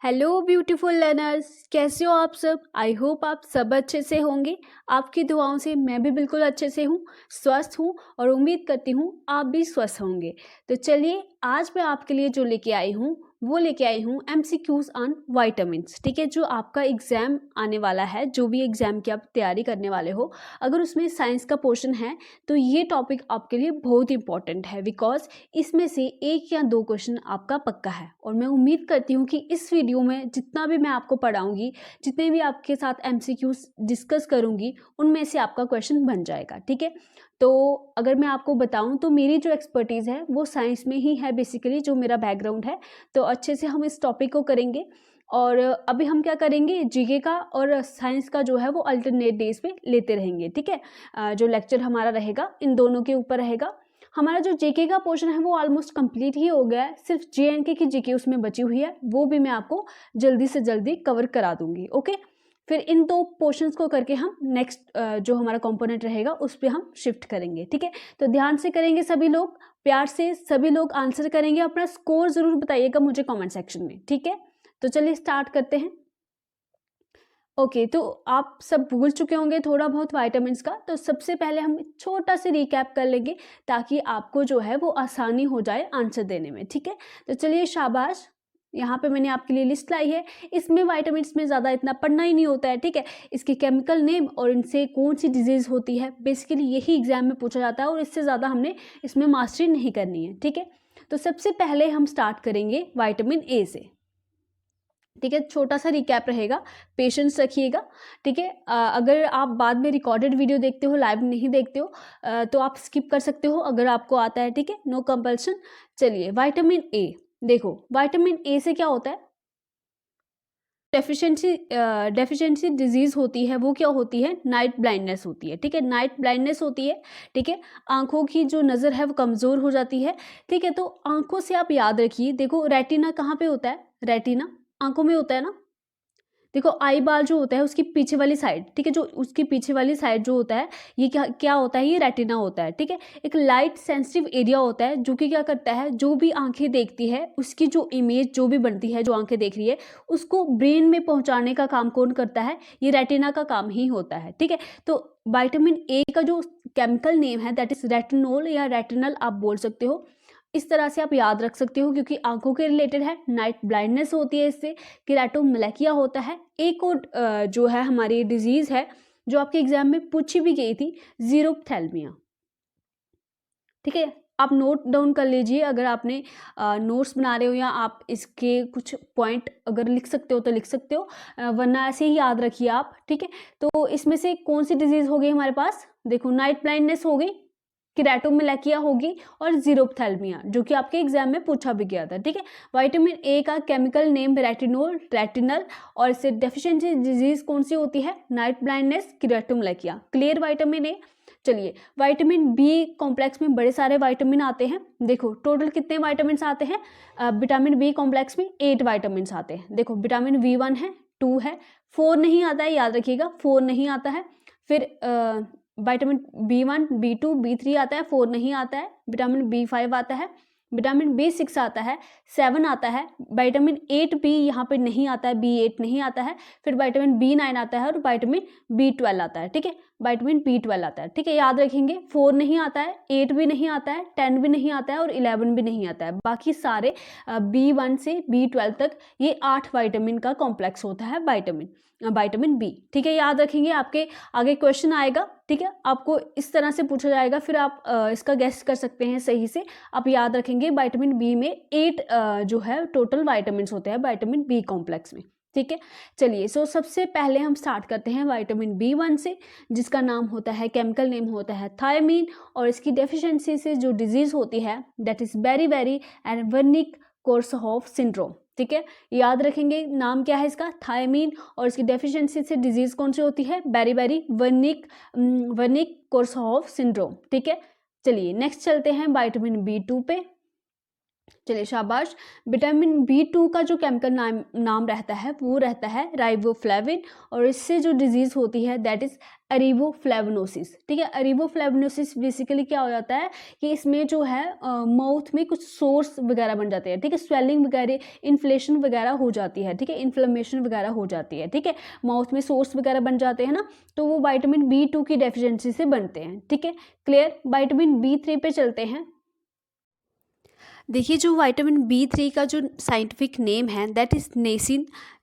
Hello beautiful learners, कैसे हो आप सब। आई होप आप सब अच्छे से होंगे। आपकी दुआओं से मैं भी बिल्कुल अच्छे से हूँ, स्वस्थ हूँ और उम्मीद करती हूँ आप भी स्वस्थ होंगे। तो चलिए आज मैं आपके लिए जो लेके आई हूँ वो लेके आई हूँ MCQs ऑन वाइटामिन्स। ठीक है, जो आपका एग्ज़ाम आने वाला है, जो भी एग्ज़ाम की आप तैयारी करने वाले हो, अगर उसमें साइंस का पोर्शन है तो ये टॉपिक आपके लिए बहुत इंपॉर्टेंट है, बिकॉज इसमें से एक या दो क्वेश्चन आपका पक्का है। और मैं उम्मीद करती हूँ कि इस वीडियो में जितना भी मैं आपको पढ़ाऊंगी, जितने भी आपके साथ MCQs डिस्कस करूंगी, उनमें से आपका क्वेश्चन बन जाएगा। ठीक है, तो अगर मैं आपको बताऊं तो मेरी जो एक्सपर्टीज़ है वो साइंस में ही है, बेसिकली जो मेरा बैकग्राउंड है। तो अच्छे से हम इस टॉपिक को करेंगे। और अभी हम क्या करेंगे, जीके का और साइंस का जो है वो अल्टरनेट डेज पे लेते रहेंगे। ठीक है, जो लेक्चर हमारा रहेगा इन दोनों के ऊपर रहेगा। हमारा जो जीके का पोर्शन है वो ऑलमोस्ट कंप्लीट ही हो गया है, सिर्फ JNK की जीके उसमें बची हुई है, वो भी मैं आपको जल्दी से जल्दी कवर करा दूंगी। ओके, फिर इन दो पोर्शंस को करके हम नेक्स्ट जो हमारा कंपोनेंट रहेगा उस पर हम शिफ्ट करेंगे। ठीक है, तो ध्यान से करेंगे सभी लोग, प्यार से सभी लोग आंसर करेंगे। अपना स्कोर जरूर बताइएगा मुझे कमेंट सेक्शन में। ठीक है, तो चलिए स्टार्ट करते हैं। ओके, तो आप सब भूल चुके होंगे थोड़ा बहुत वाइटामिन्स का, तो सबसे पहले हम छोटा सा रिकैप कर लेंगे ताकि आपको जो है वो आसानी हो जाए आंसर देने में। ठीक है, तो चलिए शाबाश, यहाँ पे मैंने आपके लिए लिस्ट लाई है। इसमें वाइटामिन्स में ज़्यादा इतना पढ़ना ही नहीं होता है। ठीक है, इसके केमिकल नेम और इनसे कौन सी डिजीज़ होती है, बेसिकली यही एग्जाम में पूछा जाता है और इससे ज़्यादा हमने इसमें मास्टरी नहीं करनी है। ठीक है, तो सबसे पहले हम स्टार्ट करेंगे विटामिन ए से। ठीक है, छोटा सा रिकैप रहेगा, पेशेंस रखिएगा। ठीक है, अगर आप बाद में रिकॉर्डेड वीडियो देखते हो, लाइव नहीं देखते हो, तो आप स्किप कर सकते हो अगर आपको आता है। ठीक है, नो कंपल्सन। चलिए विटामिन ए देखो, विटामिन ए से क्या होता है, डेफिशिएंसी डिजीज होती है, वो क्या होती है, नाइट ब्लाइंडनेस होती है। ठीक है, नाइट ब्लाइंडनेस होती है। ठीक है, आंखों की जो नज़र है वो कमज़ोर हो जाती है। ठीक है, तो आंखों से आप याद रखिए, देखो रेटिना कहाँ पे होता है, रेटिना आंखों में होता है ना। देखो आई बाल जो होता है उसकी पीछे वाली साइड, ठीक है, जो उसकी पीछे वाली साइड जो होता है, ये क्या क्या होता है, ये रेटिना होता है। ठीक है, एक लाइट सेंसिटिव एरिया होता है जो कि क्या करता है, जो भी आंखें देखती है उसकी जो इमेज जो भी बनती है, जो आंखें देख रही है, उसको ब्रेन में पहुंचाने का काम कौन करता है, ये रेटिना का काम ही होता है। ठीक है, तो विटामिन ए का जो केमिकल नेम है दैट इज रेटिनोल या रेटिनल आप बोल सकते हो। इस तरह से आप याद रख सकते हो क्योंकि आंखों के रिलेटेड है, नाइट ब्लाइंडनेस होती है इससे, केराटोमेलाकिया होता है। एक और जो है हमारी डिजीज है जो आपके एग्जाम में पूछी भी गई थी, जीरोप्थेल्मिया। ठीक है, आप नोट डाउन कर लीजिए, अगर आपने नोट्स बना रहे हो या आप इसके कुछ पॉइंट अगर लिख सकते हो तो लिख सकते हो, वरना ऐसे ही याद रखिए आप। ठीक है, तो इसमें से कौन सी डिजीज हो गई हमारे पास, देखो नाइट ब्लाइंडनेस हो गई, केराटोमेलाकिया होगी और जीरोप्थेल्मिया जो कि आपके एग्जाम में पूछा भी गया था। ठीक है, विटामिन ए का केमिकल नेम रेटिनोल, रेटिनल, और इससे डेफिशिएंसी डिजीज कौन सी होती है, night blindness, keratomalacia. Clear vitamin A. चलिए विटामिन बी कॉम्प्लेक्स में बड़े सारे विटामिन आते हैं। देखो टोटल कितने विटामिन आते हैं, विटामिन बी कॉम्प्लेक्स में 8 विटामिन आते हैं। देखो विटामिन B1 है, 2 है, 4 नहीं आता है, याद रखिएगा 4 नहीं आता है। फिर विटामिन B1, B2, B3 आता है, 4 नहीं आता है। विटामिन B5 आता है, विटामिन B6 आता है, 7 आता है। विटामिन 8 भी यहाँ पे नहीं आता है, B8 नहीं आता है। फिर विटामिन B9 आता है और विटामिन B12 आता है। ठीक है, विटामिन B12 आता है। ठीक है, याद रखेंगे 4 नहीं आता है, 8 भी नहीं आता है, 10 भी नहीं आता है और 11 भी नहीं आता है। बाकी सारे B1 से B12 तक ये 8 विटामिन का कॉम्प्लेक्स होता है, विटामिन बी। ठीक है, याद रखेंगे, आपके आगे क्वेश्चन आएगा। ठीक है, आपको इस तरह से पूछा जाएगा, फिर आप इसका गेस कर सकते हैं सही से। आप याद रखेंगे विटामिन बी में 8 जो है टोटल विटामिन होते हैं विटामिन बी कॉम्प्लेक्स में। ठीक है, चलिए सो सबसे पहले हम स्टार्ट करते हैं विटामिन B1 से, जिसका नाम होता है, केमिकल नेम होता है थायमीन, और इसकी डेफिशिएंसी से जो डिजीज होती है that is beri and Wernicke Korsakoff syndrome. ठीक है, याद रखेंगे नाम क्या है इसका, थायमीन, और इसकी डेफिशिएंसी से डिजीज कौन सी होती है, बेरी वर्निक कोर्सहोफ सिंड्रोम। ठीक है, चलिए नेक्स्ट चलते हैं विटामिन B2 पे। चलिए शाबाश। विटामिन बी 2 का जो केमिकल नाम रहता है वो रहता है राइबोफ्लेविन, और इससे जो डिजीज़ होती है दैट इज़ अरीबोफ्लेवनोसिस। ठीक है, अरीबोफ्लेवनोसिस बेसिकली क्या हो जाता है कि इसमें जो है माउथ में कुछ सोर्स वगैरह बन जाते हैं। ठीक है, स्वेलिंग वगैरह, इन्फ्लेशन वगैरह हो जाती है। ठीक है, इन्फ्लेमेशन वगैरह हो जाती है। ठीक है, माउथ में सोर्स वगैरह बन जाते हैं ना, तो वो विटामिन बी 2 की डेफिशिएंसी से बनते हैं। ठीक है, क्लियर। विटामिन बी 3 पे चलते हैं। देखिए, जो विटामिन बी 3 का जो साइंटिफिक नेम है दैट इज़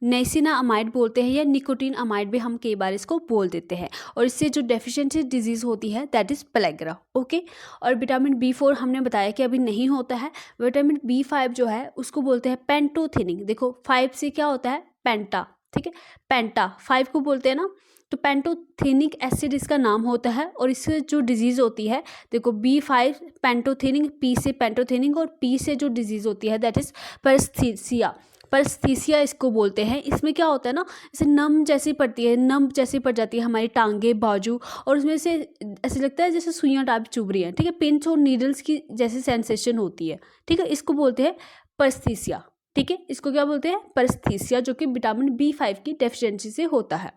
नेसिनामाइड बोलते हैं, या निकोटीन अमाइड भी हम कई बार इसको बोल देते हैं, और इससे जो डेफिशिएंसी डिजीज़ होती है दैट इज़ पेलेग्रा। ओके, और विटामिन बी 4 हमने बताया कि अभी नहीं होता है। विटामिन बी 5 जो है उसको बोलते हैं पेंटोथेनिक। देखो 5 से क्या होता है, पेंटा। ठीक है, पेंटा 5 को बोलते हैं ना, तो पेंटोथेनिक एसिड इसका नाम होता है, और इससे जो डिजीज़ होती है, देखो बी 5 पेंटोथेनिक, पी से पेंटोथेनिक, और पी से जो डिजीज़ होती है दैट इज़ परस्थीसिया। परस्थीसिया इसको बोलते हैं। इसमें क्या होता है ना, जैसे नम जैसी पड़ती है, नम जैसी पड़ जाती है हमारी टांगे, बाजू, और उसमें से ऐसे लगता है जैसे सुइयाँ टाइप चुभ रही हैं। ठीक है, पिंच और नीडल्स की जैसी सेंसेशन होती है। ठीक है, इसको बोलते हैं परस्थीसिया। ठीक है, इसको क्या बोलते हैं, परस्थीसिया, जो कि विटामिन बी 5 की डेफिशिएंसी से होता है।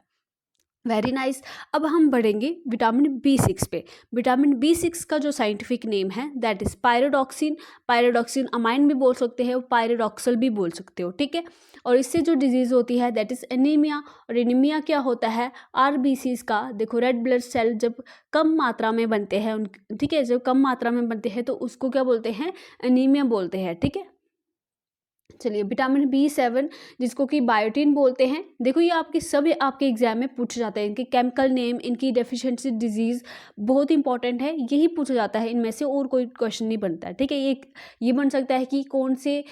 Very nice. अब हम बढ़ेंगे विटामिन बी 6 पे। विटामिन बी 6 का जो साइंटिफिक नेम है that is pyridoxine. Pyridoxine amine भी बोल सकते हैं, पायरोडॉक्सल भी बोल सकते हो। ठीक है, और इससे जो डिजीज़ होती है दैट इज़ एनीमिया। और एनीमिया क्या होता है, आरबीसीज का, देखो रेड ब्लड सेल जब कम मात्रा में बनते हैं ठीक है, जब कम मात्रा में बनते हैं तो उसको क्या बोलते हैं, एनीमिया बोलते हैं। ठीक है, चलिए विटामिन बी 7 जिसको कि बायोटीन बोलते हैं। देखो ये आपके एग्जाम में पूछे जाते हैं, इनके केमिकल नेम, इनकी डेफिशिएंसी डिजीज़ बहुत इंपॉर्टेंट है, यही पूछा जाता है इनमें से, और कोई क्वेश्चन नहीं बनता है। ठीक है, ये बन सकता है कि कौन से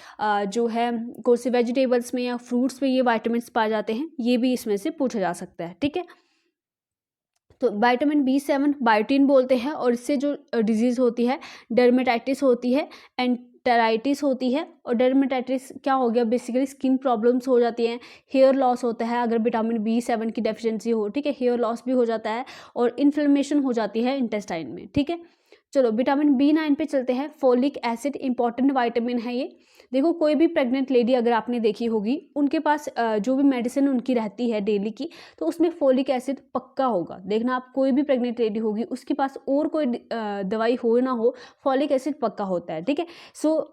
वेजिटेबल्स में या फ्रूट्स में ये वाइटामिन पाए जाते हैं, ये भी इसमें से पूछा जा सकता है। ठीक है, तो विटामिन बी 7 बायोटीन बोलते हैं, और इससे जो डिजीज़ होती है, डर्मेटाइटिस होती है, एंटेराइटिस होती है। और डर्मेटाइटिस क्या हो गया, बेसिकली स्किन प्रॉब्लम्स हो जाती हैं, हेयर लॉस होता है अगर विटामिन बी 7 की डेफिशिएंसी हो। ठीक है, हेयर लॉस भी हो जाता है, और इन्फ्लेमेशन हो जाती है इंटेस्टाइन में। ठीक है, चलो विटामिन बी 9 पे चलते हैं। फोलिक एसिड इंपॉर्टेंट वाइटामिन है ये। देखो कोई भी प्रेग्नेंट लेडी अगर आपने देखी होगी, उनके पास जो भी मेडिसिन उनकी रहती है डेली की, तो उसमें फोलिक एसिड पक्का होगा। देखना आप, कोई भी प्रेग्नेंट लेडी होगी उसके पास और कोई दवाई हो ना हो, फोलिक एसिड पक्का होता है। ठीक है, सो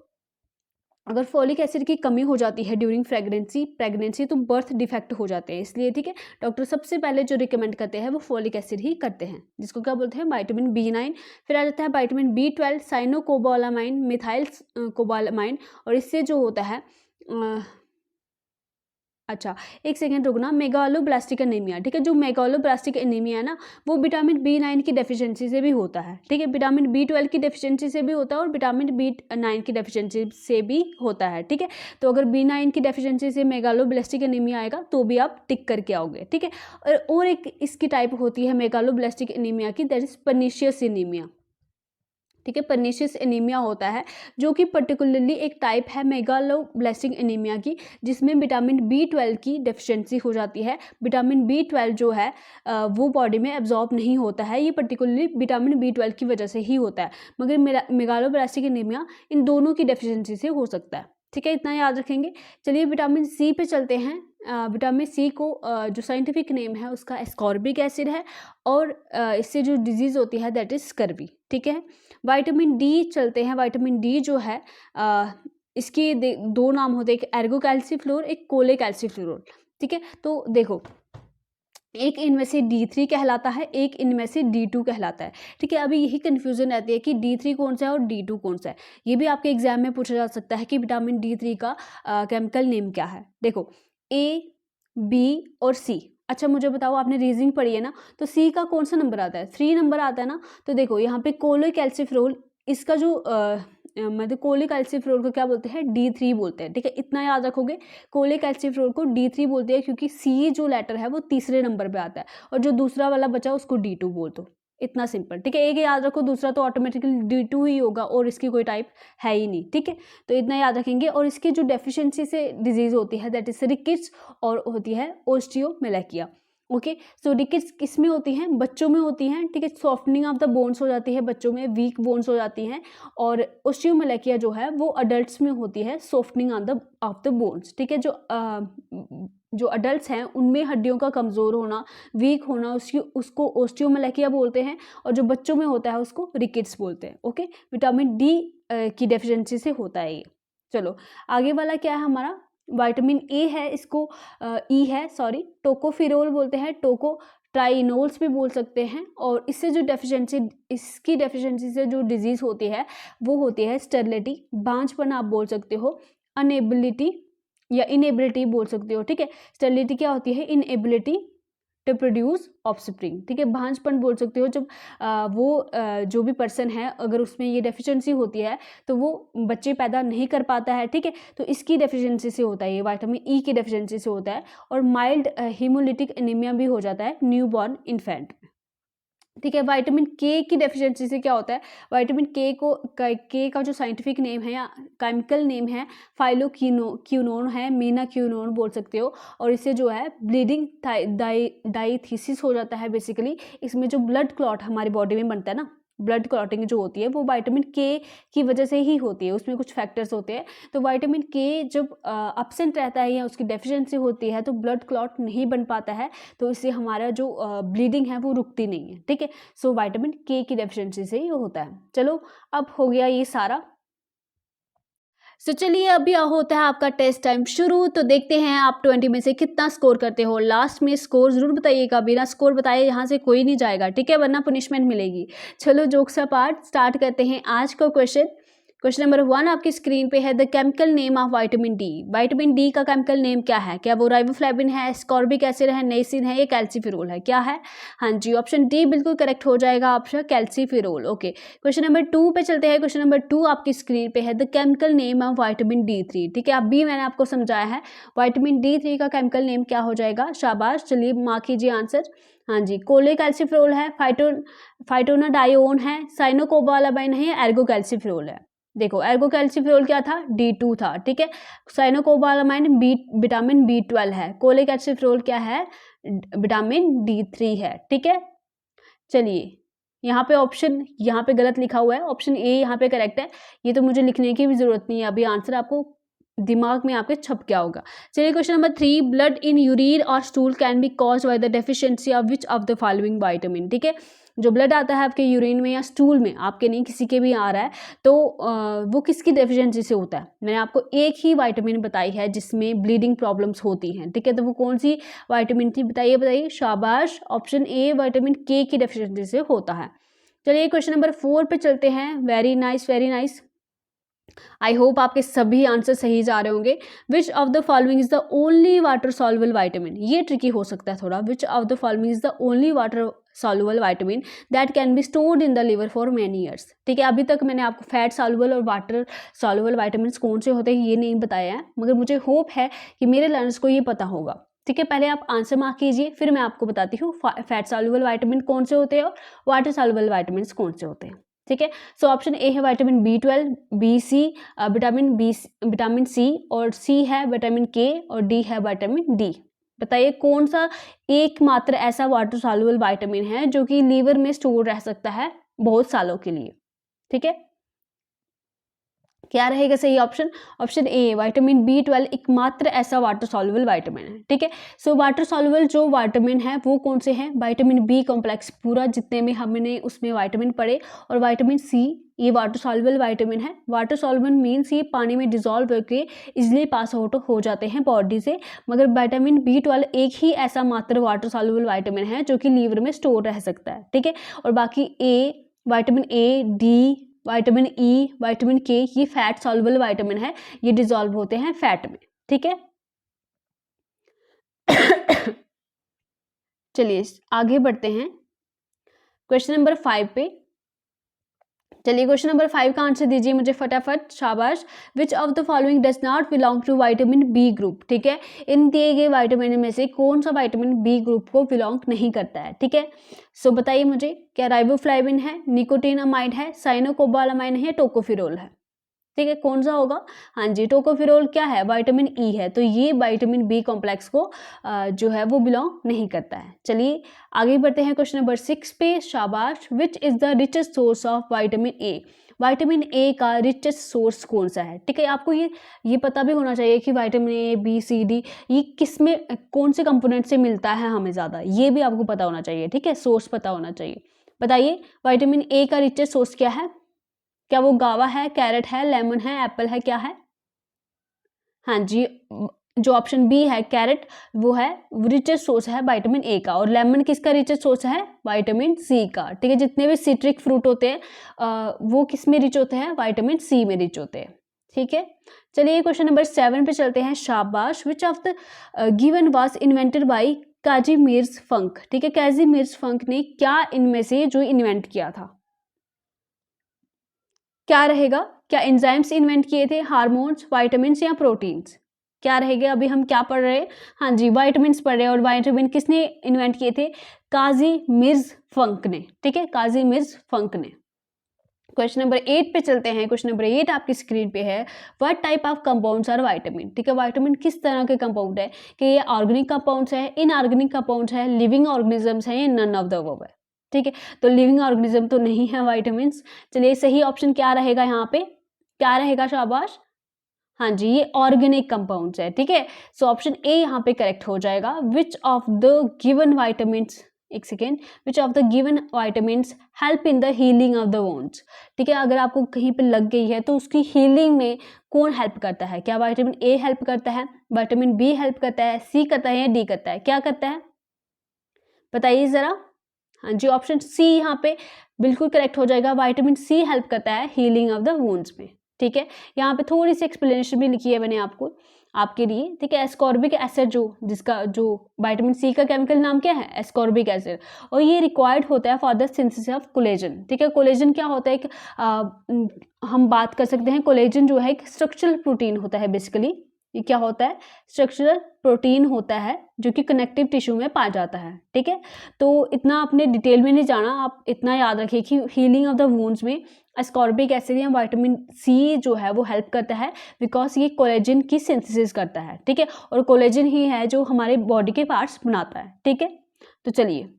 अगर फोलिक एसिड की कमी हो जाती है ड्यूरिंग प्रेगनेंसी तो बर्थ डिफेक्ट हो जाते हैं। इसलिए ठीक है, डॉक्टर सबसे पहले जो रिकमेंड करते हैं वो फोलिक एसिड ही करते हैं, जिसको क्या बोलते हैं, विटामिन बी 9। फिर आ जाता है vitamin B 12 cyanocobalamin, methylcobalamin, और इससे जो होता है अच्छा, एक सेकेंड रुकना, मेगालोब्लास्टिक एनीमिया। ठीक है, जो मेगालोब्लास्टिक एनीमिया है ना, वो विटामिन बी 9 की डेफिशिएंसी से भी होता है। ठीक है, विटामिन बी 12 की डेफिशिएंसी से भी होता है, और विटामिन बी 9 की डेफिशिएंसी से भी होता है। ठीक है, तो अगर बी 9 की डेफिशिएंसी से मेगालोब्लास्टिक एनीमिया आएगा तो भी आप टिक करके आओगे। ठीक है, और एक इसकी टाइप होती है मेगालोब्लास्टिक एनीमिया की, दैट इज पर्नीशियस एनीमिया। ठीक है, पर्नीशियस एनीमिया होता है, जो कि पर्टिकुलरली एक टाइप है मेगालोब्लास्टिक एनीमिया की, जिसमें विटामिन बी 12 की डेफिशिएंसी हो जाती है। विटामिन बी 12 जो है वो बॉडी में एब्जॉर्ब नहीं होता है, ये पर्टिकुलरली विटामिन बी 12 की वजह से ही होता है। मगर मेगालोब्लास्टिक एनीमिया इन दोनों की डेफिशिएंसी से हो सकता है। ठीक है, इतना याद रखेंगे। चलिए विटामिन सी पे चलते हैं। विटामिन सी को जो साइंटिफिक नेम है उसका एस्कॉर्बिक एसिड है, और इससे जो डिजीज़ होती है दैट इज स्कर्वी। ठीक है, विटामिन डी चलते हैं। विटामिन डी जो है इसके दो नाम होते हैं, एक एर्गोकैल्सिफ्लोर, एक कोलेकैल्सिफ्लोर। ठीक है, तो देखो एक इनमें से D3 कहलाता है, एक इनमें से D2 कहलाता है। ठीक है, अभी यही कन्फ्यूजन रहती है कि D3 कौन सा है और D2 कौन सा है। ये भी आपके एग्जाम में पूछा जा सकता है कि विटामिन D3 का केमिकल नेम क्या है। देखो A, B और C। अच्छा मुझे बताओ, आपने रीजनिंग पढ़ी है ना, तो C का कौन सा नंबर आता है, 3 नंबर आता है ना। तो देखो यहाँ पे कोलेकैल्सिफेरोल, इसका जो मतलब कोलेकैल्सिफेरोल को क्या बोलते हैं, D3 बोलते हैं। ठीक है, इतना याद रखोगे, कोलेकैल्सिफेरोल को D3 बोलते हैं, क्योंकि C जो लेटर है वो तीसरे नंबर पे आता है, और जो दूसरा वाला बचा उसको D2 बोल दो। इतना सिंपल। ठीक है, एक याद रखो, दूसरा तो ऑटोमेटिकली D2 ही होगा, और इसकी कोई टाइप है ही नहीं। ठीक है, तो इतना याद रखेंगे। और इसकी जो डेफिशिएंसी से डिजीज होती है दैट इज रिकेट्स, और होती है ओस्टियोमेलाकिया। ओके। सो रिकेट्स किस में होती हैं, बच्चों में होती हैं, ठीक है। सॉफ्टनिंग ऑफ द बोन्स हो जाती है बच्चों में, वीक बोन्स हो जाती हैं। और ओस्टियोमैलाकिया जो है वो अडल्ट्स में होती है, सॉफ्टनिंग ऑफ द बोन्स, ठीक है। जो अडल्ट्स हैं उनमें हड्डियों का कमज़ोर होना, वीक होना, उसको ओस्टियोमैलाकिया बोलते हैं। और जो बच्चों में होता है उसको रिकेट्स बोलते हैं। ओके, विटामिन डी की डेफिशिएंसी से होता है ये। चलो आगे वाला क्या है हमारा, विटामिन ए है, इसको ई है सॉरी, टोकोफिरोल बोलते हैं, टोको ट्राइनोल्स भी बोल सकते हैं। और इसकी डेफिशिएंसी से जो डिजीज़ होती है वो होती है स्टेरिलिटी, बांझपन आप बोल सकते हो, अनएबिलिटी या इनएबिलिटी बोल सकते हो, ठीक है। स्टेरिलिटी क्या होती है, इनएबिलिटी टू प्रोड्यूस ऑफस्प्रिंग, ठीक है। भांजपन बोल सकते हो जब जो भी पर्सन है अगर उसमें ये डेफिशिएंसी होती है तो वो बच्चे पैदा नहीं कर पाता है, ठीक है। तो इसकी डेफिशिएंसी से होता है, ये विटामिन ई की डेफिशिएंसी से होता है। और माइल्ड हीमोलिटिक एनीमिया भी हो जाता है न्यूबॉर्न इन्फेंट में, ठीक है। विटामिन के की डेफिशिएंसी से क्या होता है, विटामिन के का जो साइंटिफिक नेम है या केमिकल नेम है फाइलोक्विनोन है, मीनाक्विनोन बोल सकते हो। और इससे जो है ब्लीडिंग डाइथीसिस हो जाता है बेसिकली। इसमें जो ब्लड क्लॉट हमारी बॉडी में बनता है ना, ब्लड क्लॉटिंग जो होती है वो विटामिन के की वजह से ही होती है, उसमें कुछ फैक्टर्स होते हैं। तो विटामिन के जब अब्सेंट रहता है या उसकी डेफिशिएंसी होती है तो ब्लड क्लॉट नहीं बन पाता है, तो इससे हमारा जो ब्लीडिंग है वो रुकती नहीं है, ठीक है। सो विटामिन के की डेफिशिएंसी से ये होता है। चलो अब हो गया ये सारा। सो चलिए अभी होता है आपका टेस्ट टाइम शुरू। तो देखते हैं आप 20 में से कितना स्कोर करते हो। लास्ट में स्कोर जरूर बताइएगा, बिना स्कोर बताए यहाँ से कोई नहीं जाएगा, ठीक है, वरना पनिशमेंट मिलेगी। चलो जोक्स अपार्ट, स्टार्ट करते हैं आज का क्वेश्चन। क्वेश्चन नंबर 1 आपकी स्क्रीन पे है, the chemical name of vitamin D. Vitamin D का केमिकल नेम क्या है, क्या वो राइबोफ्लेविन है, स्कॉर्बिक एसिड है, नाइसिन है, या कैल्सीफिरोल है, क्या है। हाँ जी, ऑप्शन डी बिल्कुल करेक्ट हो जाएगा, option calciferol. Okay, question number 2 पे चलते हैं। क्वेश्चन नंबर 2 आपकी स्क्रीन पे है, the chemical name of vitamin D3, ठीक है। अभी मैंने आपको समझाया है विटामिन D3 का केमिकल नेम क्या हो जाएगा, शाबाश। चलिए मार्क कीजिए आंसर। हाँ जी, कोलेकैल्सिफेरोल है, फाइटोनाडायोन है, साइनोकोबालामाइन है, एर्गोकैल्सिफेरोल है। देखो एर्गोकैल्सिफेरोल क्या था, D2 था, ठीक है। साइनोकोबालामाइन विटामिन B12 है, कोलेकैल्सिफेरोल क्या है, विटामिन D3 है, ठीक है। चलिए यहाँ पे ऑप्शन यहाँ पे गलत लिखा हुआ है, ऑप्शन ए यहाँ पे करेक्ट है। ये तो मुझे लिखने की भी जरूरत नहीं है, अभी आंसर आपको दिमाग में आपके छप गया होगा। चलिए question number 3, blood in urine और stool can be caused by the deficiency of which of the following vitamin, ठीक है। जो ब्लड आता है आपके यूरिन में या स्टूल में, आपके नहीं किसी के भी आ रहा है, तो वो किसकी डेफिशिएंसी से होता है। मैंने आपको एक ही विटामिन बताई है जिसमें ब्लीडिंग प्रॉब्लम्स होती हैं, ठीक है। तो वो कौन सी विटामिन थी, बताइए, शाबाश, ऑप्शन ए विटामिन के की डेफिशिएंसी से होता है। चलिए क्वेश्चन नंबर 4 पे चलते हैं। Very nice, very nice. I hope आपके सभी आंसर सही जा रहे होंगे। विच of the following is the only water soluble vitamin, ये ट्रिकी हो सकता है थोड़ा। विच of the following is the only water soluble vitamin that can be stored in the liver for many years, ठीक है। अभी तक मैंने आपको फैट सॉल्युबल और वाटर सॉल्युबल विटामिन कौन से होते हैं ये नहीं बताया है, मगर मुझे होप है कि मेरे लर्नर्स को ये पता होगा, ठीक है। पहले आप आंसर मार्क कीजिए, फिर मैं आपको बताती हूँ फैट सॉल्युबल विटामिन कौन से होते हैं और वाटर सॉल्युबल विटामिन कौन से होते हैं, ठीक है। सो ऑप्शन ए है vitamin B12, B C vitamin C, और सी है विटामिन के, और डी है विटामिन डी। बताइए कौन सा एकमात्र ऐसा वाटर सॉल्युबल विटामिन है जो कि लीवर में स्टोर रह सकता है बहुत सालों के लिए, ठीक है। क्या रहेगा सही option, option A vitamin B12 एकमात्र ऐसा वाटर सॉल्युबल विटामिन है, ठीक है। सो वाटर सॉल्युबल जो विटामिन है वो कौन से हैं, विटामिन बी कॉम्प्लेक्स पूरा जितने में हमने उसमें विटामिन पढ़े, और विटामिन सी ये वाटर सॉल्युबल विटामिन है। वाटर सॉल्युबल मीन्स ये पानी में डिजोल्व होकर इजिली पास आउट हो जाते हैं बॉडी से, मगर विटामिन B12 एक ही ऐसा मात्र वाटर सॉल्युबल विटामिन है जो कि लीवर में स्टोर रह सकता है, ठीक है। और बाकी vitamin A, D, vitamin E, vitamin के ये फैट सॉल्युबल विटामिन है, ये डिजोल्व होते हैं फैट में, ठीक है। चलिए आगे बढ़ते हैं क्वेश्चन नंबर 5 पे। चलिए क्वेश्चन नंबर 5 का आंसर दीजिए मुझे फटाफट, शाबाश। Which of the following does not belong to vitamin B group, ठीक है। इन दिए गए विटामिन में से कौन सा विटामिन बी ग्रुप को बिलोंग नहीं करता है, ठीक है। सो बताइए मुझे, क्या राइबोफ्लेविन है, निकोटिनामाइड है, साइनोकोबालामाइन है, टोकोफिरोल है। ठीक है, कौन सा होगा? हाँ जी, टोकोफेरोल क्या है? विटामिन ई है, तो ये विटामिन बी कॉम्प्लेक्स को जो है वो बिलोंग नहीं करता है। चलिए आगे बढ़ते हैं क्वेश्चन नंबर 6 पे। शाबाश। Which is the richest source of vitamin A? Vitamin A का रिचेस्ट सोर्स कौन सा है? ठीक है, आपको ये पता भी होना चाहिए कि vitamin A, B, C, D ये किस में कौन से कंपोनेंट से मिलता है हमें ज़्यादा, ये भी आपको पता होना चाहिए। ठीक है, सोर्स पता होना चाहिए। बताइए विटामिन ए का रिचेस्ट सोर्स क्या है? क्या वो गावा है, कैरेट है, लेमन है, एप्पल है, क्या है? हाँ जी, जो ऑप्शन बी है कैरेट, वो है रिचेस्ट सोर्स है विटामिन ए का। और लेमन किसका रिचेस्ट सोर्स है? विटामिन सी का। ठीक है, जितने भी सिट्रिक फ्रूट होते हैं वो किस में रिच होते हैं? विटामिन सी में रिच होते हैं। ठीक है, चलिए क्वेश्चन नंबर 7 पे चलते हैं। शाबाश। Which of the given was invented by Casimir Funk? ठीक है, काजीमिर्स फंक ने क्या इनमें से जो इन्वेंट किया था? क्या रहेगा? क्या एंजाइम्स इन्वेंट किए थे, हार्मोन्स, विटामिन्स या प्रोटीन्स? क्या रहेगा? अभी हम क्या पढ़ रहे हैं? हाँ जी, विटामिन्स पढ़ रहे हैं। और विटामिन किसने इन्वेंट किए थे? काजीमिर्स फंक ने। ठीक है, काजीमिर्स फंक ने। क्वेश्चन नंबर 8 पे चलते हैं। क्वेश्चन नंबर 8 आपकी स्क्रीन पे है। What type of compounds are vitamin? ठीक है, विटामिन किस तरह के कंपाउंड है? कि ये ऑर्गेनिक कंपाउंड्स है, इनऑर्गेनिक कंपाउंड्स है, लिविंग ऑर्गेनिजम्स है, या नन ऑफ द अबव है? ठीक है, तो लिविंग ऑर्गेनिज्म तो नहीं है विटामिन्स। चलिए सही ऑप्शन क्या रहेगा यहाँ पे? क्या रहेगा? शाबाश। हाँ जी, ये ऑर्गेनिक कंपाउंड्स है। ठीक है, सो ऑप्शन ए यहाँ पे करेक्ट हो जाएगा। Which of the given vitamins, एक second, which of the given vitamins help in the healing of the wounds? ठीक है, अगर आपको कहीं पे लग गई है तो उसकी हीलिंग में कौन हेल्प करता है? क्या विटामिन ए हेल्प करता है, विटामिन बी हेल्प करता है, सी करता है या डी करता है? क्या करता है बताइए जरा। हाँ जी, ऑप्शन सी यहाँ पे बिल्कुल करेक्ट हो जाएगा। विटामिन सी हेल्प करता है हीलिंग ऑफ द वुंड्स में। ठीक है, यहाँ पे थोड़ी सी एक्सप्लेनेशन भी लिखी है मैंने आपके लिए। ठीक है, एस्कॉर्बिक एसिड जो विटामिन सी का केमिकल नाम क्या है? Ascorbic acid. और ये रिक्वायर्ड होता है for the synthesis of collagen. ठीक है, कोलेजन क्या होता है? हम बात कर सकते हैं, कोलेजन जो है एक स्ट्रक्चरल प्रोटीन होता है बेसिकली। ये क्या होता है? स्ट्रक्चरल प्रोटीन होता है जो कि कनेक्टिव टिश्यू में पाया जाता है। ठीक है, तो इतना आपने डिटेल में नहीं जाना, आप इतना याद रखिए कि हीलिंग ऑफ द वुंड्स में एस्कॉर्बिक एसिड या विटामिन सी जो है वो हेल्प करता है, बिकॉज ये कोलेजन की सिंथेसिस करता है। ठीक है, और कोलेजन ही है जो हमारे बॉडी के पार्ट्स बनाता है। ठीक है, तो चलिए,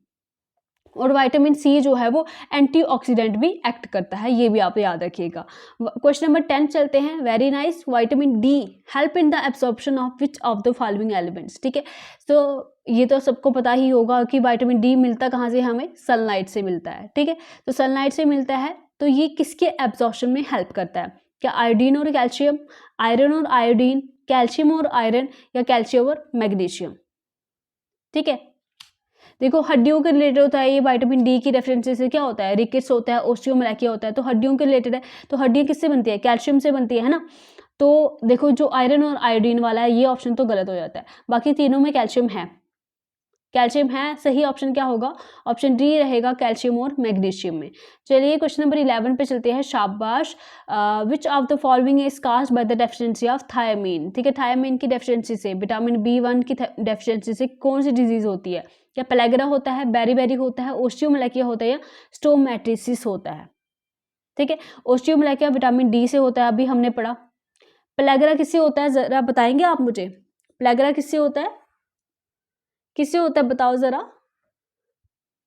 और विटामिन सी जो है वो एंटीऑक्सीडेंट भी एक्ट करता है, ये भी आप याद रखिएगा। क्वेश्चन नंबर 10 चलते हैं। Very nice. Vitamin D help in the absorption of which of the following elements? ठीक है, तो ये तो सबको पता ही होगा कि विटामिन डी मिलता कहाँ से? हमें सनलाइट से मिलता है। ठीक है, तो सनलाइट से मिलता है, तो ये किसके एब्सॉर्प्शन में हेल्प करता है? क्या आयोडीन और कैल्शियम, आयरन और आयोडीन, कैल्शियम और आयरन, या कैल्शियम और मैग्नीशियम? ठीक है, देखो हड्डियों के रिलेटेड होता है ये। विटामिन डी की रेफरेंसेस से क्या होता है? रिकेट्स होता है, ओस्टियोमैलाकिया होता है, तो हड्डियों के रिलेटेड है। तो हड्डियाँ किससे बनती है? कैल्शियम से बनती है ना। तो देखो जो आयरन और आयोडीन वाला है ये ऑप्शन तो गलत हो जाता है, बाकी तीनों में कैल्शियम है। कैल्शियम है, सही ऑप्शन क्या होगा? ऑप्शन डी रहेगा, कैल्शियम और मैग्नीशियम में। चलिए क्वेश्चन नंबर 11 पे चलते हैं। शाबाश। Which of the following is caused by the deficiency of thiamine? ठीक है, थायमीन की डेफिशिएंसी से, विटामिन B1 की डेफिशिएंसी से कौन सी डिजीज होती है? क्या पेलेग्रा होता है, बेरी होता है, ओस्टियोमैलाकिया होता है, या स्टोमैट्रिसिस होता है? ठीक है, ओस्टियोमैलाकिया विटामिन डी से होता है, अभी हमने पढ़ा। पेलेग्रा किससे होता है जरा बताएंगे आप मुझे? पेलेग्रा किससे होता है? किससे होता है बताओ जरा।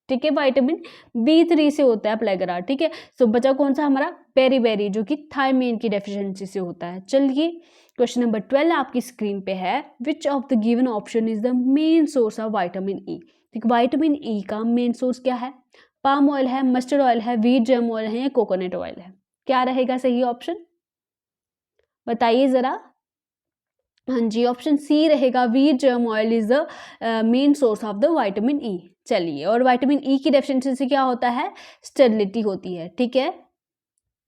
ठीक है, विटामिन B3 से होता है प्लेगरा। ठीक है, सो बचा कौन सा हमारा? बेरी जो कि थायमीन की डेफिशिएंसी से होता है। चलिए क्वेश्चन नंबर 12 आपकी स्क्रीन पे है। Which of the given option is the main source of vitamin E? ठीक, विटामिन ई का मेन सोर्स क्या है? पाम ऑयल है, मस्टर्ड ऑयल है, व्हीट जर्म ऑयल है, या कोकोनट ऑयल है? क्या रहेगा सही ऑप्शन बताइए जरा। हाँ जी, ऑप्शन सी रहेगा, wheat germ oil is the main source of the vitamin E. चलिए, और विटामिन ई की डेफिशिएंसी से क्या होता है? स्टेरिलिटी होती है। ठीक है,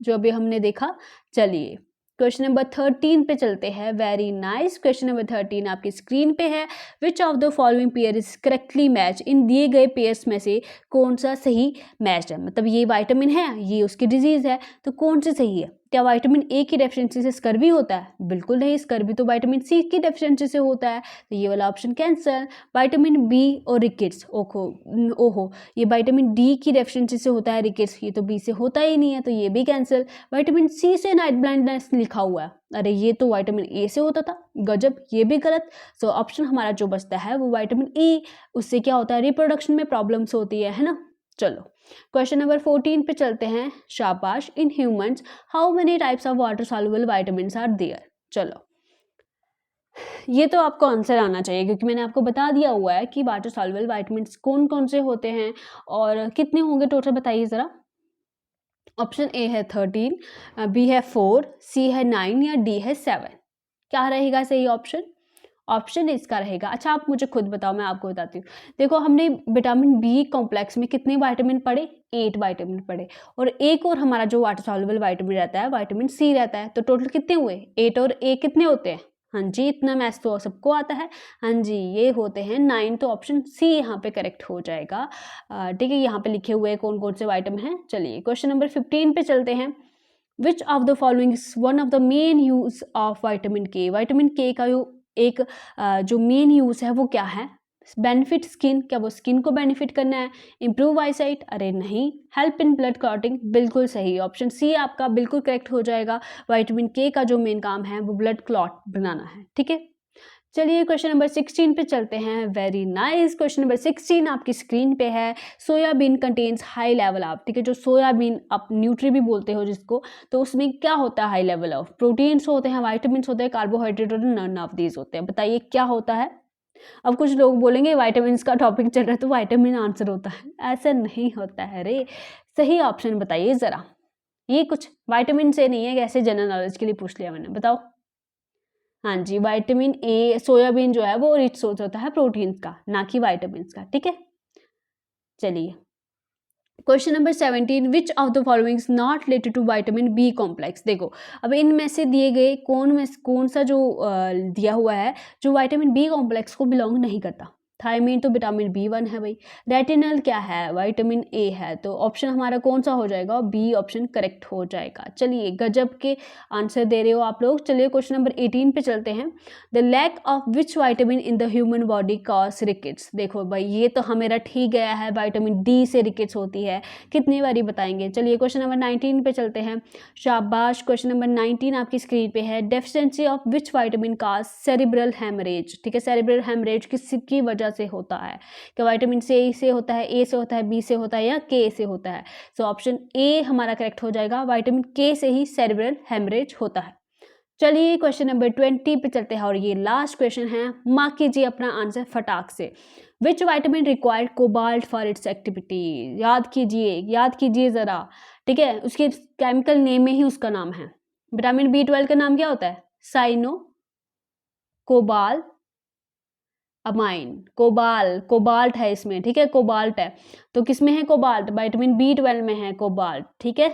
जो अभी हमने देखा। चलिए क्वेश्चन नंबर 13 पे चलते हैं। Very nice. क्वेश्चन नंबर 13 आपकी स्क्रीन पे है। Which of the following pair is correctly match? इन दिए गए पेयर्स में से कौन सा सही मैच है? मतलब ये विटामिन है, ये उसकी डिजीज है, तो कौन सी सही है? क्या विटामिन ए की डेफिशिएंसी से स्कर्वी होता है? बिल्कुल नहीं, स्कर्वी तो विटामिन सी की डेफिशिएंसी से होता है, तो ये वाला ऑप्शन कैंसिल। विटामिन बी और रिकेट्स, ओहो ये विटामिन डी की डेफिशिएंसी से होता है रिकेट्स, ये तो बी से होता ही नहीं है, तो ये भी कैंसिल। विटामिन सी से नाइट ब्लाइंडनेस लिखा हुआ है, अरे ये तो विटामिन ए से होता था, गजब, ये भी गलत। सो ऑप्शन हमारा जो बचता है वो विटामिन ई, उससे क्या होता है, रिप्रोडक्शन में प्रॉब्लम्स होती है ना। चलो क्वेश्चन नंबर 14 पे चलते हैं। शाबाश। In humans how many types of water soluble vitamins are there? चलो ये तो आपको आंसर आना चाहिए, क्योंकि मैंने आपको बता दिया हुआ है कि वाटर सॉल्युबल विटामिन्स कौन कौन से होते हैं और कितने होंगे टोटल, बताइए ज़रा। ऑप्शन ए है 13, बी है 4, सी है 9 या डी है 7? क्या रहेगा सही ऑप्शन? ऑप्शन इसका रहेगा, अच्छा आप मुझे खुद बताओ, मैं आपको बताती हूँ। देखो हमने विटामिन बी कॉम्प्लेक्स में कितने विटामिन पढ़े? 8 विटामिन पढ़े, और एक और हमारा जो वाटर सॉल्युबल विटामिन रहता है विटामिन सी रहता है, तो टोटल कितने हुए? 8 और ए कितने होते हैं? हाँ जी, इतना मैथ्स तो सबको आता है। हाँ जी, ये होते हैं 9, तो ऑप्शन सी यहाँ पे करेक्ट हो जाएगा। ठीक है, यहाँ पे लिखे हुए कौन कौन से विटामिन हैं। चलिए क्वेश्चन नंबर 15 पे चलते हैं। विच of the following is one of the main use of vitamin के? विटामिन के का एक जो मेन यूज है वो क्या है? बेनिफिट स्किन, क्या वो स्किन को बेनिफिट करना है? इंप्रूव आईसाइट, अरे नहीं। हेल्प इन ब्लड क्लॉटिंग, बिल्कुल सही, ऑप्शन सी आपका बिल्कुल करेक्ट हो जाएगा। विटामिन के का जो मेन काम है वो ब्लड क्लॉट बनाना है, ठीक है। चलिए क्वेश्चन नंबर 16 पे चलते हैं। Very nice. क्वेश्चन नंबर 16 आपकी स्क्रीन पे है। Soybean contains high level of, ठीक है, जो सोयाबीन आप न्यूट्री भी बोलते हो जिसको, तो उसमें क्या होता है? हाई लेवल ऑफ प्रोटीन्स होते हैं, वाइटामिन होते हैं, कार्बोहाइड्रेट और नन ऑफ दीज होते हैं। बताइए क्या होता है? अब कुछ लोग बोलेंगे विटामिन का टॉपिक चल रहा है तो विटामिन आंसर होता है, ऐसा नहीं होता है रे। सही ऑप्शन बताइए ज़रा। ये कुछ विटामिन से नहीं है, ऐसे जनरल नॉलेज के लिए पूछ लिया मैंने, बताओ। हाँ जी, विटामिन ए, सोयाबीन जो है वो रिच सोर्स होता है प्रोटीन्स का, ना कि विटामिन का, ठीक है। चलिए question number 17, which of the following is not related to vitamin B complex? देखो अब इनमें से दिए गए कौन सा जो दिया हुआ है जो विटामिन बी कॉम्प्लेक्स को बिलोंग नहीं करता? थायमीन तो विटामिन B1 है भाई। रेटिनल क्या है? विटामिन ए है, तो ऑप्शन हमारा कौन सा हो जाएगा? बी ऑप्शन करेक्ट हो जाएगा। चलिए गजब के आंसर दे रहे हो आप लोग। चलिए क्वेश्चन नंबर 18 पे चलते हैं। The lack of which vitamin in the human body cause rickets? देखो भाई ये तो हमें रट ही गया है, विटामिन डी से रिकेट्स होती है, कितनी बारी बताएंगे। चलिए क्वेश्चन नंबर 19 पे चलते हैं। शाबाश। क्वेश्चन नंबर 19 आपकी स्क्रीन पे है। Deficiency of which vitamin cause cerebral haemorrhage? ठीक है, सेरिब्रल हेमरेज किसकी वजह से होता है? क्या विटामिन से होता है, ए से होता है, बी से होता है या के से होता है? सो ऑप्शन ए हमारा करेक्ट हो जाएगा, विटामिन के से ही सेरिब्रल हेमरेज होता है। चलिए क्वेश्चन नंबर 20 पे चलते हैं और ये लास्ट क्वेश्चन है। मार्क कीजिए अपना आंसर फटाक से। Which vitamin required cobalt for its activity? याद कीजिए ज़रा, ठीक है, उसके केमिकल नेम में ही उसका नाम है। विटामिन B12 का नाम क्या होता है? साइनो कोबाल अमाइन, कोबाल्ट है इसमें, ठीक है, कोबाल्ट है। तो किस में है कोबाल्ट? विटामिन B12 में है कोबाल्ट, ठीक है।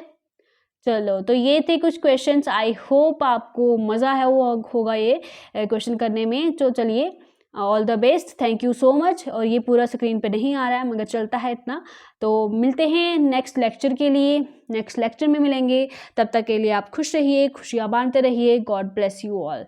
चलो तो ये थे कुछ क्वेश्चंस। आई होप आपको मज़ा है वो होगा ये क्वेश्चन करने में। तो चलिए all the best, thank you so much. और ये पूरा स्क्रीन पे नहीं आ रहा है मगर चलता है इतना। तो मिलते हैं नेक्स्ट लेक्चर के लिए, नेक्स्ट लेक्चर में मिलेंगे। तब तक के लिए आप खुश रहिए, खुशियाँ बांटते रहिए। God bless you all.